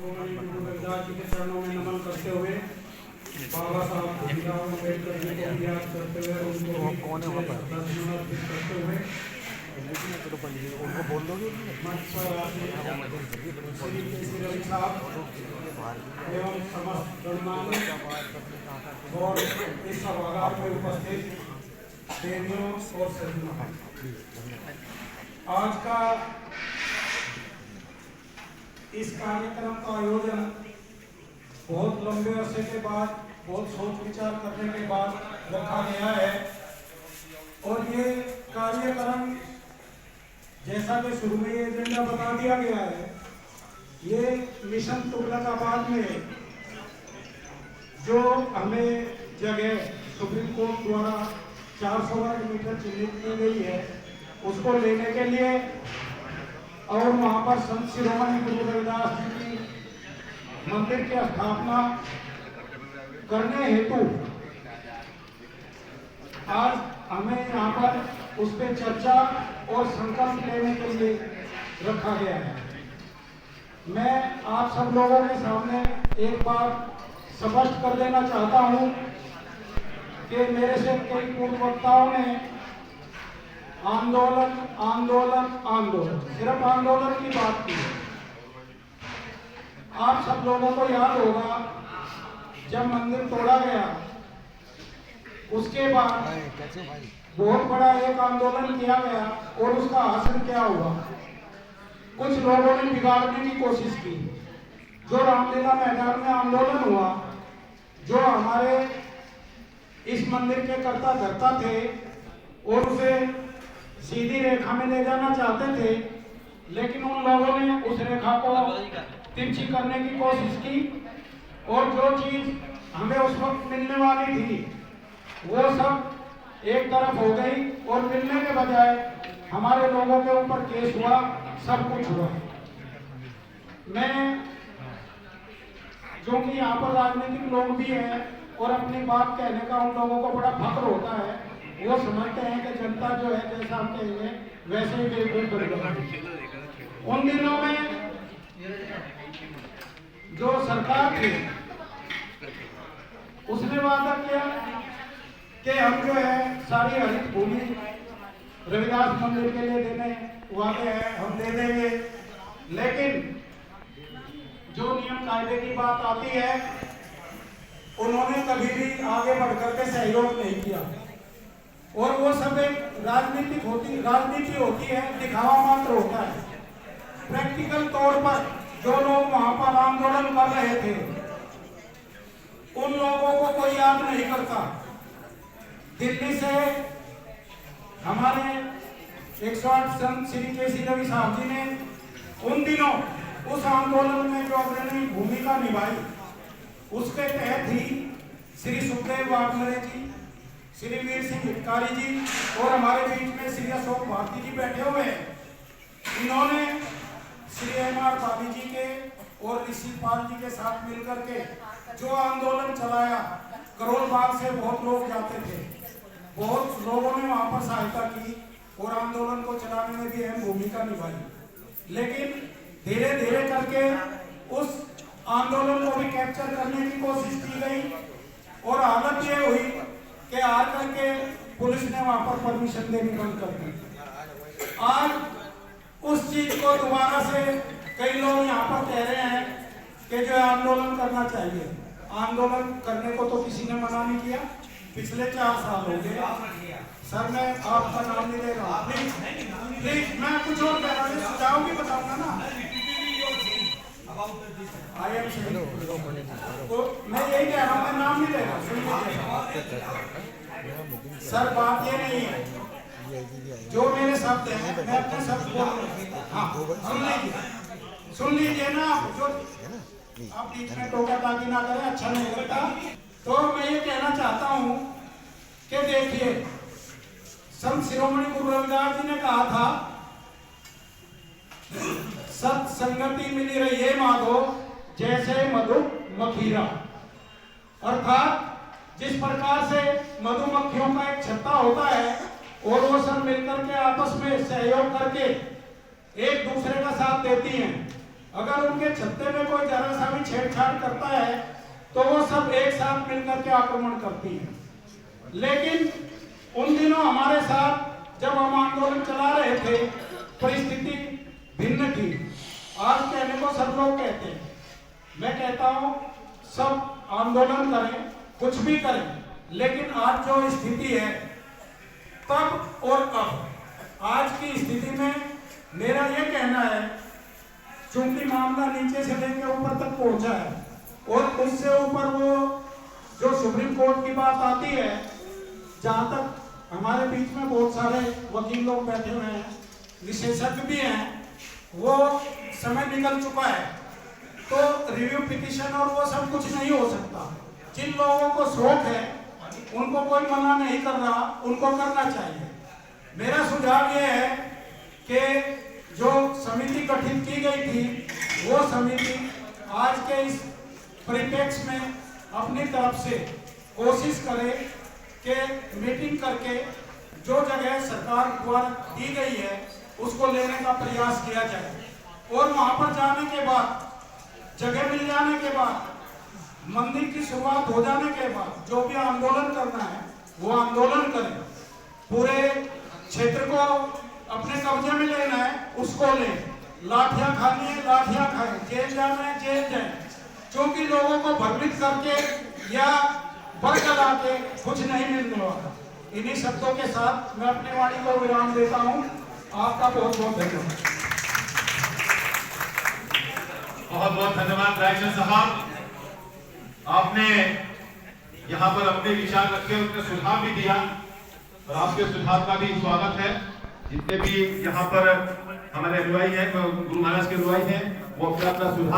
रविदास जी के चरणों में नमन करते हुए बाबा साहब भीमराव अम्बेडकर जी को याद करते हुए उनको श्रद्धांजलि करते हुए उनको बोल दोगे मंच पर श्री केसी रवि साहब एवं समस्त गणमान्य और इस सभागार में उपस्थित देवियों और सज्जनों, आज का इस कार्यक्रम का आयोजन बहुत लंबे अरसे के बाद, बहुत सोच विचार करने के बाद रखा गया है। और ये कार्यक्रम, जैसा कि शुरू में ये एजेंडा बता दिया गया है, ये मिशन तुगलकाबाद में जो हमें जगह सुप्रीम कोर्ट द्वारा 400 वर्ग मीटर चिन्हित की गई है, उसको लेने के लिए और वहां पर संत शिरोमणि गुरु रविदास जी की मंदिर की स्थापना करने हेतु आज हमें यहाँ पर उस पर चर्चा और संकल्प लेने के लिए रखा गया है। मैं आप सब लोगों के सामने एक बात स्पष्ट कर देना चाहता हूँ कि मेरे से कई पूर्व वक्ताओं ने आंदोलन आंदोलन आंदोलन, सिर्फ आंदोलन की बात की है। आप सब लोगों को याद होगा, जब मंदिर तोड़ा गया उसके बाद बहुत बड़ा एक आंदोलन किया गया और उसका असर क्या हुआ। कुछ लोगों ने बिगाड़ने की कोशिश की। जो रामलीला मैदान में आंदोलन हुआ, जो हमारे इस मंदिर के कर्ता धर्ता थे और उसे सीधी रेखा में ले जाना चाहते थे, लेकिन उन लोगों ने उस रेखा को तिरछी करने की कोशिश की और जो चीज हमें उस वक्त मिलने वाली थी वो सब एक तरफ हो गई और मिलने के बजाय हमारे लोगों के ऊपर केस हुआ, सब कुछ हुआ। मैं, जो कि यहाँ पर राजनीतिक लोग भी हैं और अपनी बात कहने का उन लोगों को बड़ा फख्र होता है, वो समझते हैं कि जनता जो है जैसा हम कहेंगे वैसे ही बेवकूफ बन गई। उन दिनों में जो सरकार थी उसने वादा किया कि हम जो है सारी हरित भूमि रविदास मंदिर के लिए देने वाले हैं, हम दे देंगे। लेकिन जो नियम कायदे की बात आती है, उन्होंने कभी भी आगे बढ़कर के सहयोग नहीं किया और वो सब एक राजनीति होती है, दिखावा मात्र होता है। प्रैक्टिकल तौर पर जो लोग वहां पर आंदोलन कर रहे थे उन लोगों को कोई याद नहीं करता। दिल्ली से हमारे 108 संत श्री केसी रवि साहब जी ने उन दिनों उस आंदोलन में जो अग्रणी भूमिका निभाई, उसके तहत ही श्री सुखदेव वाघमरे जी, श्री वीर सिंह हितकारी जी और हमारे बीच में श्री अशोक भारती जी बैठे हुए हैं। इन्होंने श्री M.R. बाली जी के और ऋषि पाल जी के साथ मिलकर के जो आंदोलन चलाया, करोल बाग से बहुत लोग जाते थे, बहुत लोगों ने वहां पर सहायता की और आंदोलन को चलाने में भी अहम भूमिका निभाई। लेकिन धीरे धीरे करके उस आंदोलन को भी कैप्चर करने की कोशिश की गई और हालत ये हुई कि आज करके पुलिस ने वहां पर परमिशन देनी बंद कर दी। आज उस चीज को दोबारा से कई लोग यहाँ पर कह रहे हैं कि जो आंदोलन करना चाहिए। आंदोलन करने को तो किसी ने मना नहीं किया, पिछले 4 साल हो गए। सर मैं आपका नाम नहीं ले रहा हूँ, प्लीज मैं कुछ और कह रहा हूँ, सुझाव भी बताऊंगा ना। तो मैं यही कह रहा हूँ, मैं नाम नहीं ले रहा। सर बात ये नहीं है, जो मेरे शब्द हैं मैं अपने शब्द बोल, हाँ सुन लीजिए ना। जो आप बीच में टोका टाकी ना करें, अच्छा नहीं लगता। तो मैं ये कहना चाहता हूँ कि देखिए, संत शिरोमणि गुरु रविदास जी ने कहा था, सत्संगति मिली रही माधो जैसे मधु मखीरा। अर्थात जिस प्रकार से मधुमक्खियों का एक छत्ता होता है और वो सब मिलकर के आपस में सहयोग करके एक दूसरे का साथ देती हैं, अगर उनके छत्ते में कोई जरा छेड़छाड़ करता है तो वो सब एक साथ मिलकर के आक्रमण करती है। लेकिन उन दिनों हमारे साथ जब हम आंदोलन चला रहे थे परिस्थिति भिन्न थी। आज कहने को सब लोग कहते हैं, मैं कहता हूं सब आंदोलन करें, कुछ भी करें, लेकिन आज जो स्थिति है तब और अब, आज की स्थिति में मेरा यह कहना है, चूंकि मामला नीचे से लेकर ऊपर तक पहुंचा है और उससे ऊपर वो जो सुप्रीम कोर्ट की बात आती है, जहां तक हमारे बीच में बहुत सारे वकील लोग बैठे हुए हैं, विशेषज्ञ भी हैं, वो समय निकल चुका है तो रिव्यू पिटीशन और वो सब कुछ नहीं हो सकता। जिन लोगों को शौक है उनको कोई मना नहीं कर रहा, उनको करना चाहिए। मेरा सुझाव ये है कि जो समिति गठित की गई थी वो समिति आज के इस परिप्रेक्ष्य में अपनी तरफ से कोशिश करे कि मीटिंग करके जो जगह सरकार द्वारा दी गई है उसको लेने का प्रयास किया जाए और वहां पर जाने के बाद, जगह मिल जाने के बाद, मंदिर की शुरुआत हो जाने के बाद जो भी आंदोलन करना है वो आंदोलन करें। पूरे क्षेत्र को अपने कब्जे में लेना है उसको ले, लाठियां खानी है लाठियां खाएं, जेल जाना है जेल जाए, क्योंकि लोगों को भ्रमित करके या बरगला के कुछ नहीं मिलने वाला। इन्हीं शब्दों के साथ मैं अपनी वाणी को विराम देता हूं। आपका बहुत बहुत धन्यवाद। बहुत बहुत धन्यवाद रायचंद साहब, आपने यहाँ पर अपने विचार रखे, उनके सुझाव भी दिया और आपके सुझाव का भी स्वागत है। जितने भी यहाँ पर हमारे अनुयायी हैं, गुरु महाराज के अनुयायी हैं, वो अपना अपना सुझाव